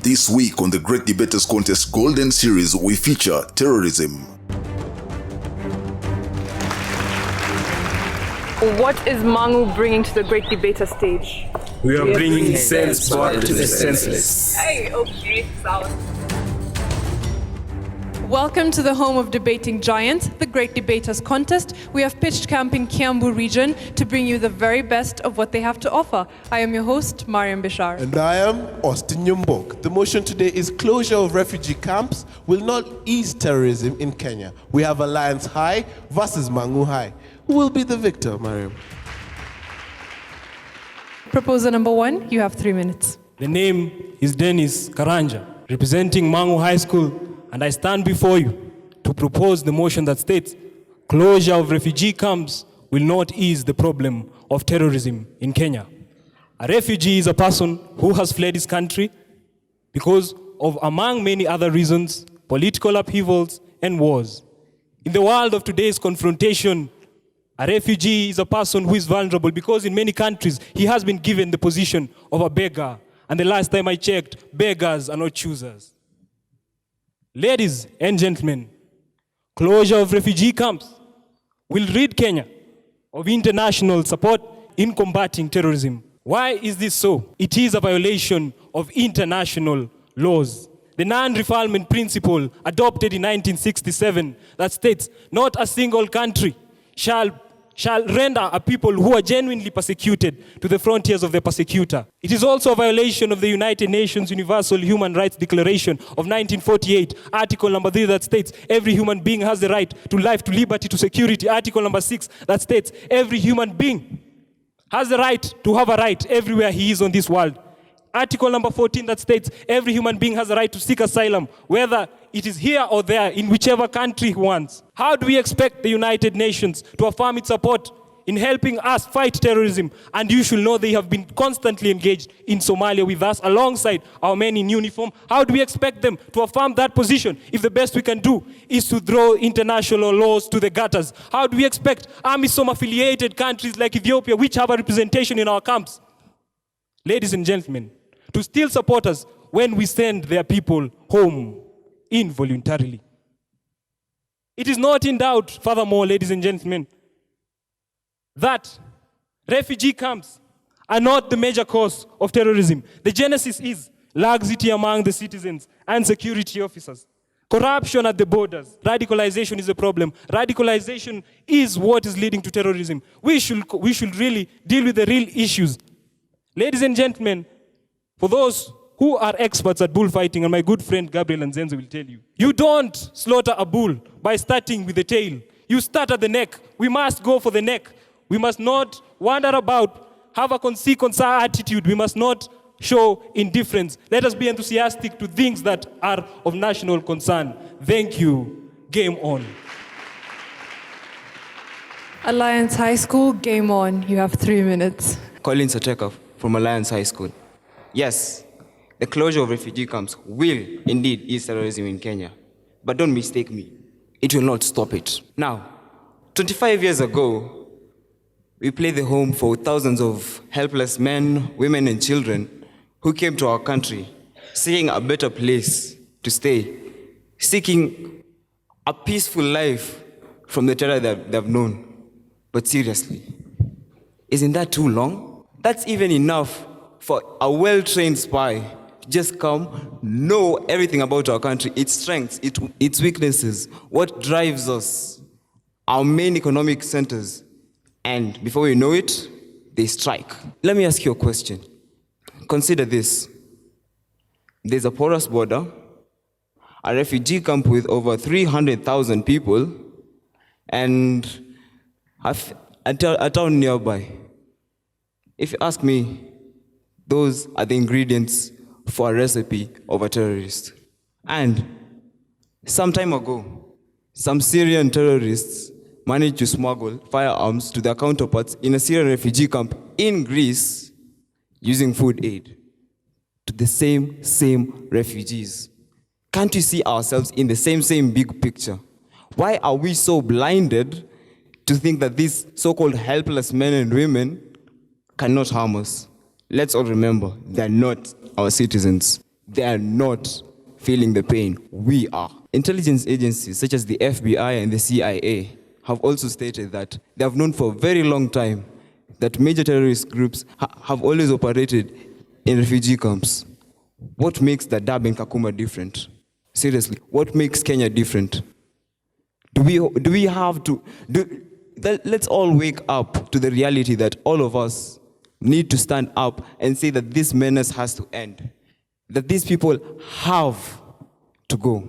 This week on the Great Debaters Contest Golden Series, we feature terrorism. What is Mangu bringing to the Great Debater stage? We are bringing sense back to the senseless. Hey, okay, sound. Welcome to the home of debating giants, the Great Debaters Contest. We have pitched camp in Kiambu region to bring you the very best of what they have to offer. I am your host, Mariam Bishar. And I am Austin Yumbok. The motion today is closure of refugee camps will not ease terrorism in Kenya. We have Alliance High versus Mangu High. Who will be the victor, Mariam? Proposer number 1, you have 3 minutes. The name is Dennis Karanja, representing Mangu High School, and I stand before you to propose the motion that states closure of refugee camps will not ease the problem of terrorism in Kenya. A refugee is a person who has fled his country because of, among many other reasons, political upheavals and wars. In the world of today's confrontation, a refugee is a person who is vulnerable because in many countries he has been given the position of a beggar. And the last time I checked, beggars are not choosers. Ladies and gentlemen, closure of refugee camps will rid Kenya of international support in combating terrorism. Why is this so? It is a violation of international laws. The non-refoulement principle adopted in 1967 that states not a single country shall render a people who are genuinely persecuted to the frontiers of the persecutor. It is also a violation of the United Nations Universal Human Rights Declaration of 1948, Article number 3 that states every human being has the right to life, to liberty, to security. Article number 6 that states every human being has the right to have a right everywhere he is on this world. Article number 14 that states every human being has a right to seek asylum, whether it is here or there, in whichever country he wants. How do we expect the United Nations to affirm its support in helping us fight terrorism? And you should know they have been constantly engaged in Somalia with us alongside our men in uniform. How do we expect them to affirm that position if the best we can do is to throw international laws to the gutters? How do we expect AMISOM-affiliated countries like Ethiopia, which have a representation in our camps, ladies and gentlemen, to still support us when we send their people home involuntarily? It is not in doubt, furthermore, ladies and gentlemen, that refugee camps are not the major cause of terrorism. The genesis is laxity among the citizens and security officers. Corruption at the borders. Radicalization is a problem. Radicalization is what is leading to terrorism. We should really deal with the real issues. Ladies and gentlemen, for those who are experts at bullfighting, and my good friend Gabriel Nzenze will tell you, you don't slaughter a bull by starting with the tail. You start at the neck. We must go for the neck. We must not wander about, have a consequence attitude. We must not show indifference. Let us be enthusiastic to things that are of national concern. Thank you. Game on. Alliance High School, game on. You have 3 minutes. Colin Sateka from Alliance High School. Yes, the closure of refugee camps will indeed ease terrorism in Kenya. But don't mistake me, it will not stop it. Now, 25 years ago, we played the home for thousands of helpless men, women, and children who came to our country seeking a better place to stay, seeking a peaceful life from the terror that they've known. But seriously, isn't that too long? That's even enough for a well-trained spy to just come, know everything about our country, its strengths, its weaknesses, what drives us, our main economic centers, and before we know it, they strike. Let me ask you a question. Consider this. There's a porous border, a refugee camp with over 300,000 people, and a town nearby. If you ask me, those are the ingredients for a recipe of a terrorist. And some time ago, some Syrian terrorists managed to smuggle firearms to their counterparts in a Syrian refugee camp in Greece using food aid to the same refugees. Can't we see ourselves in the same big picture? Why are we so blinded to think that these so-called helpless men and women cannot harm us? Let's all remember, they're not our citizens. They are not feeling the pain. We are. Intelligence agencies such as the FBI and the CIA have also stated that they have known for a very long time that major terrorist groups have always operated in refugee camps. What makes the Dab and Kakuma different? Seriously, what makes Kenya different? Do we have to... let's all wake up to the reality that all of us need to stand up and say that this menace has to end. That these people have to go.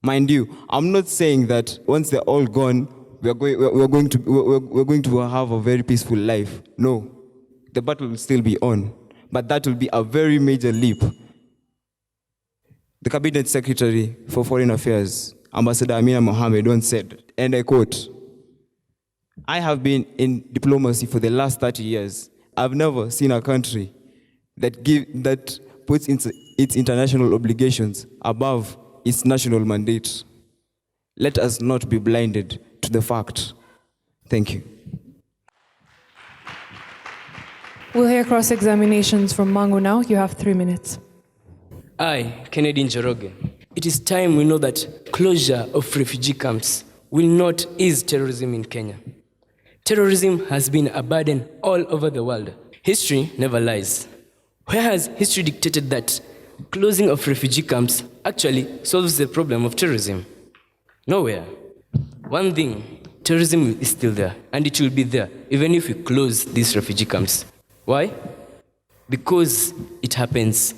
Mind you, I'm not saying that once they're all gone, we're going to have a very peaceful life. No, the battle will still be on, but that will be a very major leap. The Cabinet Secretary for Foreign Affairs, Ambassador Amina Mohammed, once said, and I quote, "I have been in diplomacy for the last 30 years. I've never seen a country that puts its international obligations above its national mandate. Let us not be blinded to the fact." Thank you. We'll hear cross-examinations from Mangu now. You have 3 minutes. I, Kennedy Njoroge. It is time we know that closure of refugee camps will not ease terrorism in Kenya. Terrorism has been a burden all over the world. History never lies. Where has history dictated that closing of refugee camps actually solves the problem of terrorism? Nowhere. One thing, terrorism is still there, and it will be there, even if we close these refugee camps. Why? Because it happens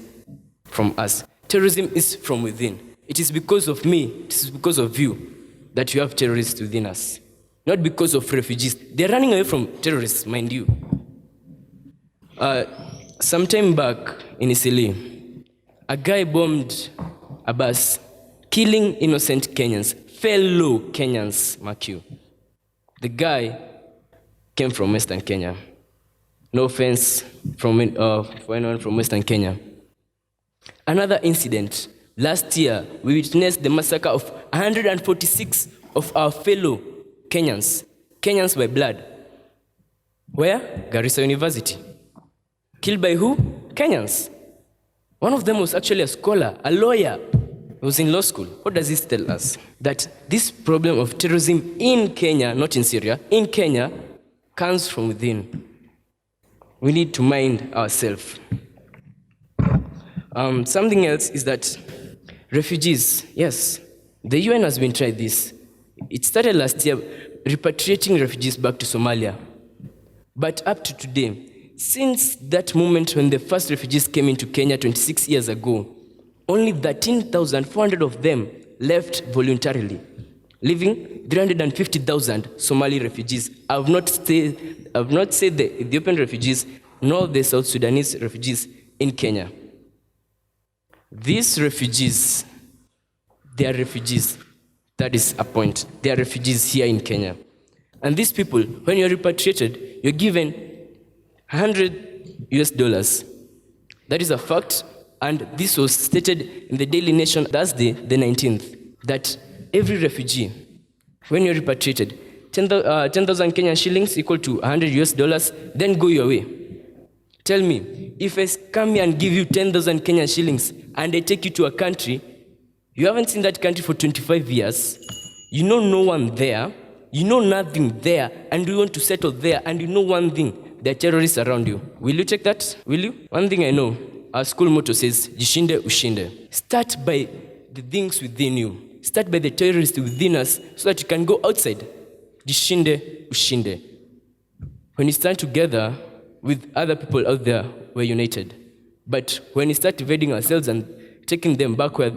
from us. Terrorism is from within. It is because of me, it is because of you, that you have terrorists within us. Not because of refugees. They're running away from terrorists, mind you. Sometime back in Isili, a guy bombed a bus, killing innocent Kenyans, fellow Kenyans, mark you. The guy came from Western Kenya. No offense for anyone from Western Kenya. Another incident, last year, we witnessed the massacre of 146 of our fellow Kenyans, Kenyans by blood. Where? Garissa University. Killed by who? Kenyans. One of them was actually a scholar, a lawyer. He was in law school. What does this tell us? That this problem of terrorism in Kenya, not in Syria, in Kenya, comes from within. We need to mind ourselves. Something else is that refugees, yes, the UN has been trying this. It started last year, repatriating refugees back to Somalia. But up to today, since that moment when the first refugees came into Kenya 26 years ago, only 13,400 of them left voluntarily, leaving 350,000 Somali refugees. I have not said the Ethiopian refugees, nor the South Sudanese refugees in Kenya. These refugees, they are refugees. That is a point. They are refugees here in Kenya. And these people, when you're repatriated, you're given $100. That is a fact, and this was stated in the Daily Nation Thursday, the 19th, that every refugee, when you're repatriated, 10,000 Kenyan shillings equal to $100, then go your way. Tell me, if I come here and give you 10,000 Kenyan shillings and I take you to a country, you haven't seen that country for 25 years, you know no one there, you know nothing there, and you want to settle there, and you know one thing, there are terrorists around you. Will you take that? Will you? One thing I know, our school motto says, Jishinde Ushinde. Start by the things within you. Start by the terrorists within us so that you can go outside. Jishinde Ushinde. When you stand together with other people out there, we're united. But when we start evading ourselves and taking them back where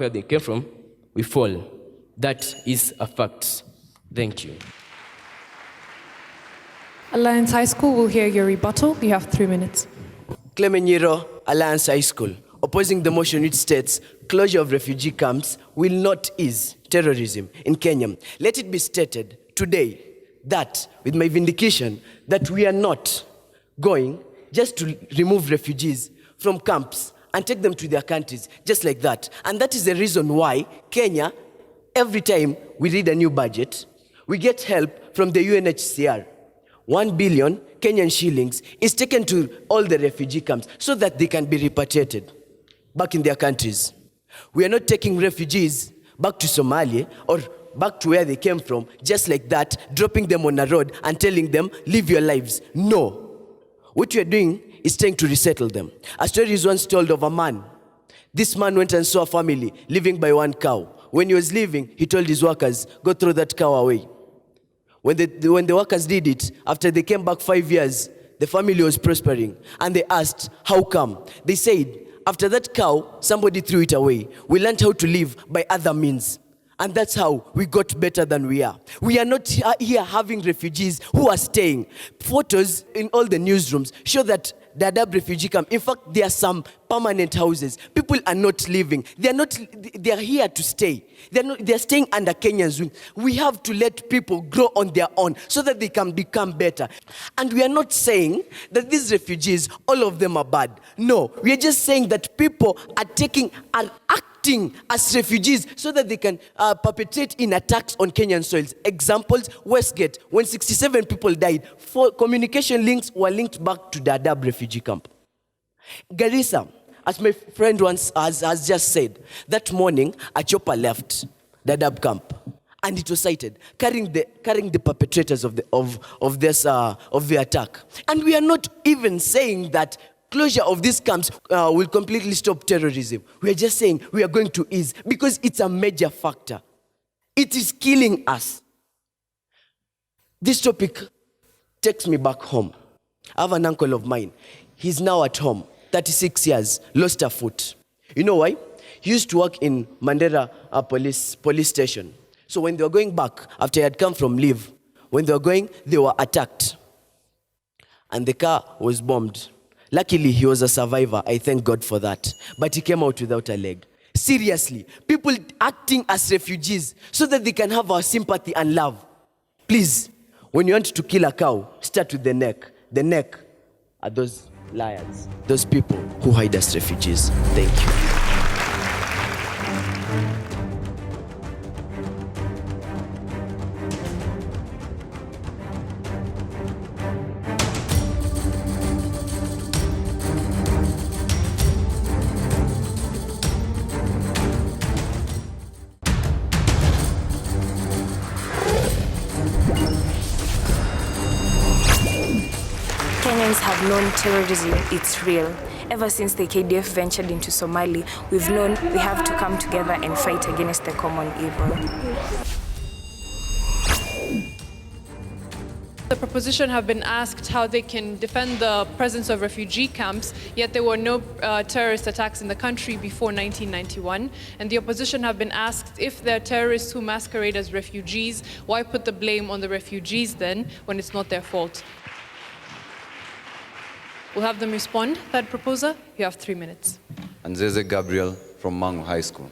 they came from, we fall. That is a fact. Thank you. Alliance High School will hear your rebuttal. You have 3 minutes. Clement Nyiro, Alliance High School, opposing the motion which states closure of refugee camps will not ease terrorism in Kenya. Let it be stated today that, with my vindication, that we are not going just to remove refugees from camps and take them to their countries, just like that. And that is the reason why Kenya, every time we read a new budget, we get help from the UNHCR. 1 billion Kenyan shillings is taken to all the refugee camps so that they can be repatriated. back in their countries. We are not taking refugees back to Somalia or back to where they came from, just like that, dropping them on a road and telling them, live your lives. No. What we are doing is trying to resettle them. A story is once told of a man. This man went and saw a family living by one cow. When he was leaving, he told his workers, go throw that cow away. When the workers did it, after they came back 5 years, the family was prospering. And they asked, how come? They said, after that cow, somebody threw it away. We learned how to live by other means. And that's how we got better than we are. We are not here having refugees who are staying. Photos in all the newsrooms show that the Dadaab refugee camp, in fact, there are some permanent houses. People are not living. They are here to stay. They are staying under Kenya's wing. We have to let people grow on their own so that they can become better. And we are not saying that these refugees, all of them are bad. No, we are just saying that people are acting as refugees so that they can perpetrate in attacks on Kenyan soils. Examples, Westgate, when 67 people died, 4 communication links were linked back to the Dadaab refugee camp. Garissa, as my friend once has just said, that morning a chopper left the Dadaab camp and it was sighted carrying the perpetrators of the attack. And we are not even saying that closure of these camps will completely stop terrorism. We are just saying we are going to ease because it's a major factor. It is killing us. This topic takes me back home. I have an uncle of mine. He's now at home, 36 years, lost a foot. You know why? He used to work in Mandera police station. So when they were going back, after he had come from leave, when they were going, they were attacked. And the car was bombed. Luckily, he was a survivor. I thank God for that. But he came out without a leg. Seriously, people acting as refugees so that they can have our sympathy and love. Please, when you want to kill a cow, start with the neck. The neck are those liars, those people who hide as refugees. Thank you. Kenyans have known terrorism, it's real. Ever since the KDF ventured into Somali, we've known we have to come together and fight against the common evil. The proposition have been asked how they can defend the presence of refugee camps, yet there were no terrorist attacks in the country before 1991. And the opposition have been asked if there are terrorists who masquerade as refugees, why put the blame on the refugees then when it's not their fault? We'll have them respond. Third proposer, you have 3 minutes. Anzeze Gabriel from Mangu High School.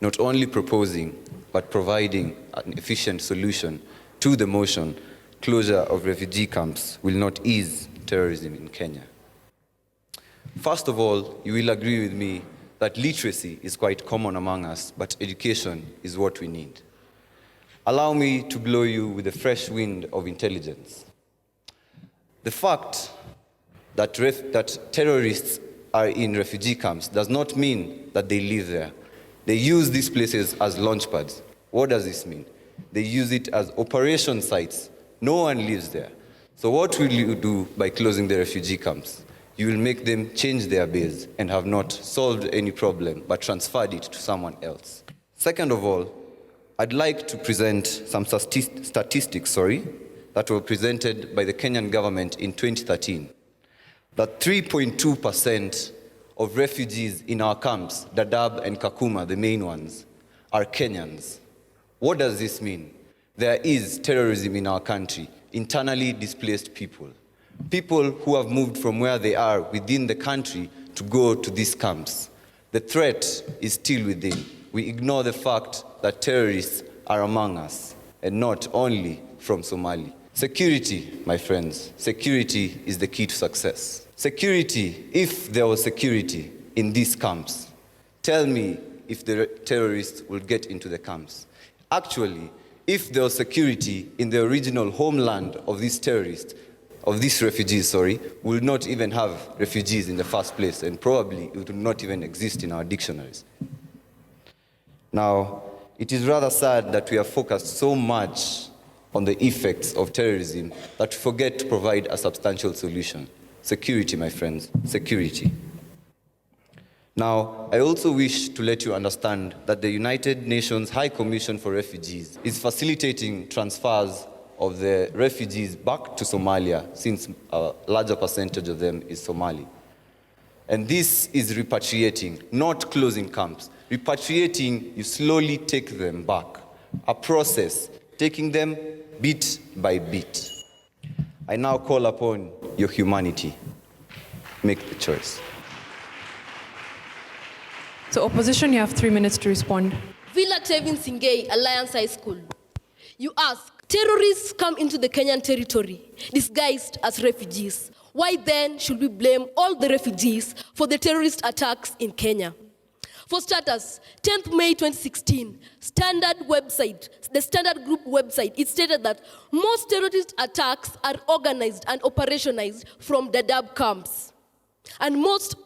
Not only proposing, but providing an efficient solution to the motion, closure of refugee camps will not ease terrorism in Kenya. First of all, you will agree with me that literacy is quite common among us, but education is what we need. Allow me to blow you with a fresh wind of intelligence. The fact that terrorists are in refugee camps does not mean that they live there. They use these places as launch pads. What does this mean? They use it as operation sites. No one lives there. So what will you do by closing the refugee camps? You will make them change their base and have not solved any problem, but transferred it to someone else. Second of all, I'd like to present some statistics that were presented by the Kenyan government in 2013. That 3.2% of refugees in our camps, Dadaab and Kakuma, the main ones, are Kenyans. What does this mean? There is terrorism in our country, internally displaced people. People who have moved from where they are within the country to go to these camps. The threat is still within. We ignore the fact that terrorists are among us, and not only from Somali. Security, my friends, security is the key to success. Security, if there was security in these camps, tell me if the terrorists will get into the camps. Actually, if there was security in the original homeland of these terrorists, of these refugees, we will not even have refugees in the first place, and probably it will not even exist in our dictionaries. Now, it is rather sad that we have focused so much on the effects of terrorism that we forget to provide a substantial solution. Security, my friends, security. Now, I also wish to let you understand that the United Nations High Commission for Refugees is facilitating transfers of the refugees back to Somalia, since a larger percentage of them is Somali. And this is repatriating, not closing camps. Repatriating, you slowly take them back. A process, taking them bit by bit. I now call upon your humanity. Make the choice. So opposition, you have 3 minutes to respond. Villa Tevin Singei, Alliance High School. You ask, terrorists come into the Kenyan territory disguised as refugees. Why then should we blame all the refugees for the terrorist attacks in Kenya? For starters, 10th May 2016, the Standard Group website, it stated that most terrorist attacks are organized and operationalized from Dadaab camps. And most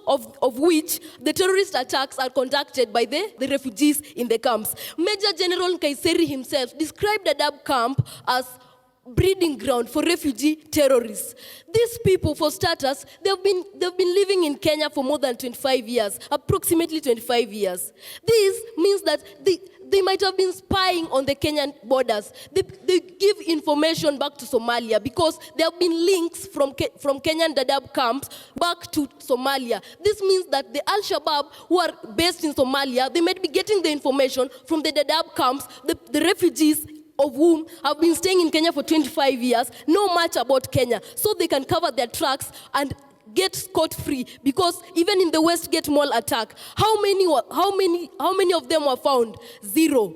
of which the terrorist attacks are conducted by the refugees in the camps. Major General Kaiseri himself described Dadaab camp as breeding ground for refugee terrorists. These people, for starters, they've been living in Kenya for more than 25 years, approximately 25 years. This means that they might have been spying on the Kenyan borders. They give information back to Somalia because there have been links from Kenyan Dadaab camps back to Somalia. This means that the Al-Shabaab who are based in Somalia, they might be getting the information from the Dadaab camps, the refugees of whom have been staying in Kenya for 25 years, know much about Kenya, so they can cover their tracks and get scot-free, because even in the Westgate Mall attack, how many of them were found? 0.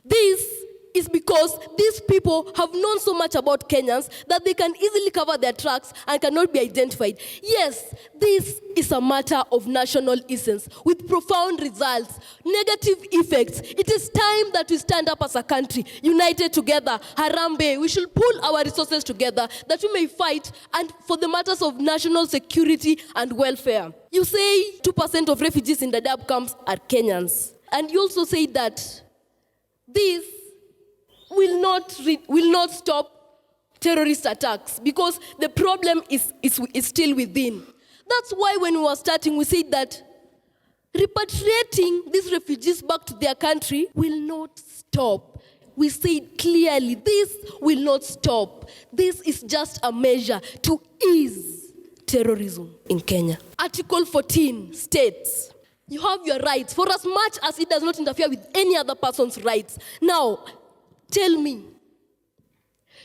This is because these people have known so much about Kenyans that they can easily cover their tracks and cannot be identified. Yes, this is a matter of national essence with profound results, negative effects. It is time that we stand up as a country, united together. Harambe, we should pull our resources together that we may fight and for the matters of national security and welfare. You say 2% of refugees in the Dadaab camps are Kenyans. And you also say that this will not stop terrorist attacks because the problem is still within. That's why when we were starting, we said that repatriating these refugees back to their country will not stop. We said clearly, this will not stop. This is just a measure to ease terrorism in Kenya. Article 14 states, you have your rights for as much as it does not interfere with any other person's rights. Now, tell me,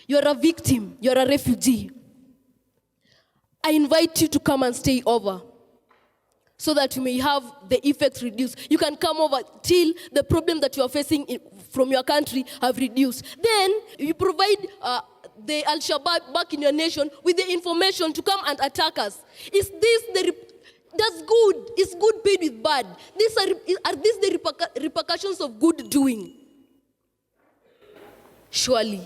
you're a victim, you're a refugee. I invite you to come and stay over so that you may have the effects reduced. You can come over till the problem that you are facing from your country have reduced. Then you provide the Al-Shabaab back in your nation with the information to come and attack us. Is this that's good? Is good paid with bad? Are these the repercussions of good doing? Surely,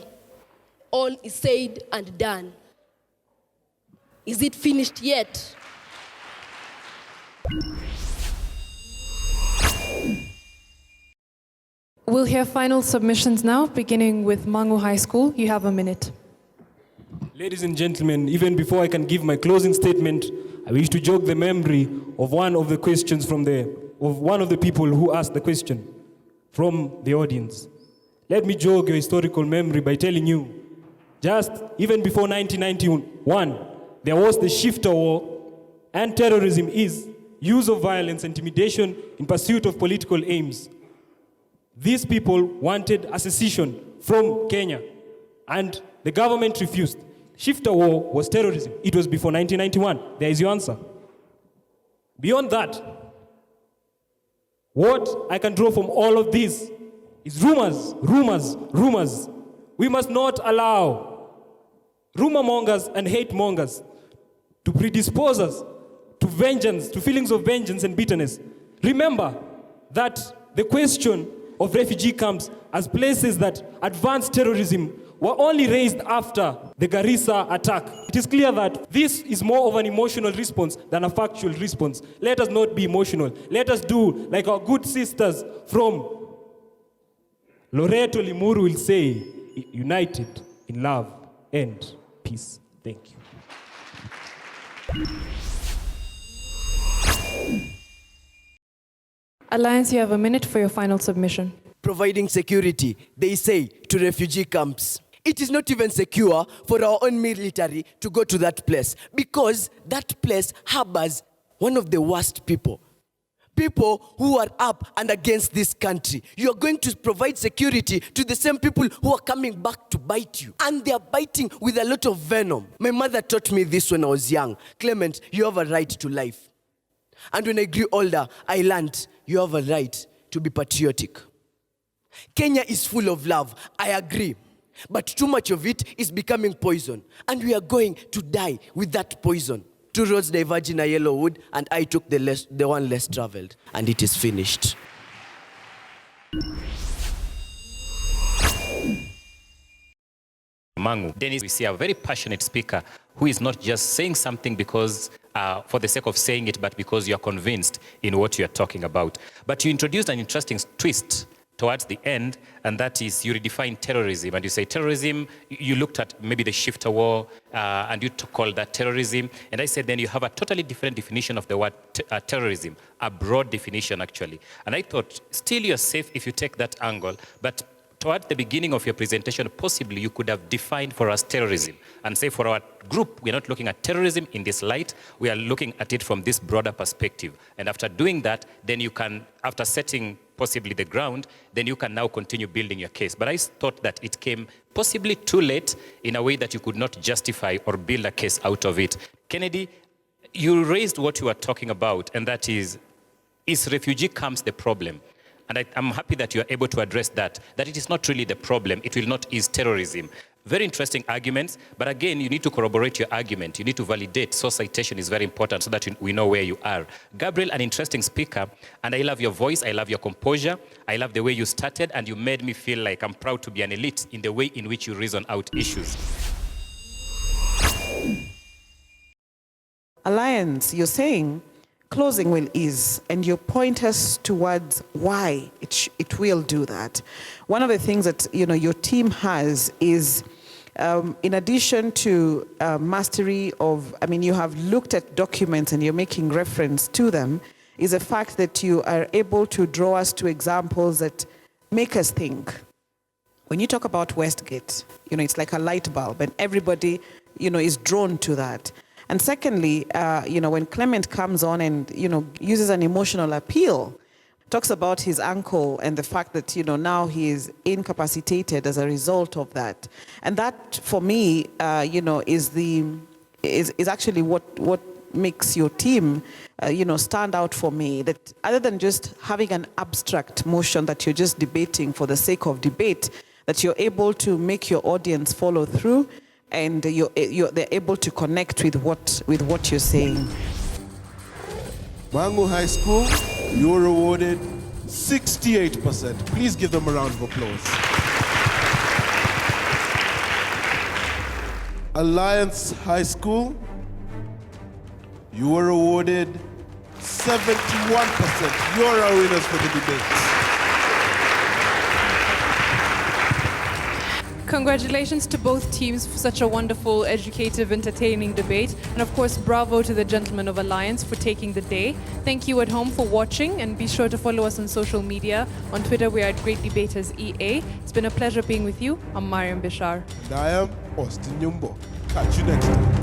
all is said and done. Is it finished yet? We'll hear final submissions now, beginning with Mangu High School. You have a minute. Ladies and gentlemen, even before I can give my closing statement, I wish to jog the memory of one of the questions of one of the people who asked the question from the audience. Let me jog your historical memory by telling you, just even before 1991, there was the shifter war, and terrorism is use of violence and intimidation in pursuit of political aims. These people wanted a secession from Kenya, and the government refused. Shifter war was terrorism. It was before 1991. There is your answer. Beyond that, what I can draw from all of this is rumors. We must not allow rumor mongers and hate mongers to predispose us to vengeance, to feelings of vengeance and bitterness. Remember that the question of refugee camps as places that advance terrorism were only raised after the Garissa attack. It is clear that this is more of an emotional response than a factual response. Let us not be emotional. Let us do like our good sisters from Loreto Limuru will say, united in love and peace. Thank you. Alliance, you have a minute for your final submission. Providing security, they say, to refugee camps. It is not even secure for our own military to go to that place because that place harbors one of the worst people. People who are up and against this country. You are going to provide security to the same people who are coming back to bite you. And they are biting with a lot of venom. My mother taught me this when I was young. Clement, you have a right to life. And when I grew older, I learned you have a right to be patriotic. Kenya is full of love, I agree. But too much of it is becoming poison. And we are going to die with that poison. 2 roads diverge in a yellow wood, and I took the one less traveled. And it is finished. Mangu. Dennis, we see a very passionate speaker who is not just saying something because for the sake of saying it, but because you are convinced in what you are talking about. But you introduced an interesting twist towards the end, and that is you redefine terrorism. And you say terrorism, you looked at maybe the shifter war, and you call that terrorism. And I said then you have a totally different definition of the word terrorism, a broad definition actually. And I thought still you're safe if you take that angle, but toward the beginning of your presentation, possibly you could have defined for us terrorism and say for our group, we're not looking at terrorism in this light, we are looking at it from this broader perspective. And after doing that, then you can, after setting possibly the ground, then you can now continue building your case. But I thought that it came possibly too late in a way that you could not justify or build a case out of it. Kennedy, you raised what you were talking about, and that is refugee camps the problem? And I'm happy that you are able to address that it is not really the problem. It will not ease terrorism. Very interesting arguments, but again, you need to corroborate your argument. You need to validate. Source citation is very important so that we know where you are. Gabriel, an interesting speaker, and I love your voice, I love your composure, I love the way you started, and you made me feel like I'm proud to be an elite in the way in which you reason out issues. Alliance, you're saying closing will ease, and you point us towards why it will do that. One of the things that your team has is, in addition to mastery of, you have looked at documents and you're making reference to them, is the fact that you are able to draw us to examples that make us think. When you talk about Westgate, it's like a light bulb, and everybody, is drawn to that. And secondly, when Clement comes on and, uses an emotional appeal, talks about his uncle and the fact that, now he is incapacitated as a result of that. And that, for me, is actually what makes your team, stand out for me. That other than just having an abstract motion that you're just debating for the sake of debate, that you're able to make your audience follow through, and they're able to connect with what you're saying. Mangu High School, you're awarded 68%. Please give them a round of applause. Alliance High School, you were awarded 71%. You're our winners for the debate. Congratulations to both teams for such a wonderful, educative, entertaining debate. And of course, bravo to the gentlemen of Alliance for taking the day. Thank you at home for watching, and be sure to follow us on social media. On Twitter, we are at Great Debaters EA. It's been a pleasure being with you. I'm Mariam Bishar. And I am Austin Nyumbo. Catch you next time.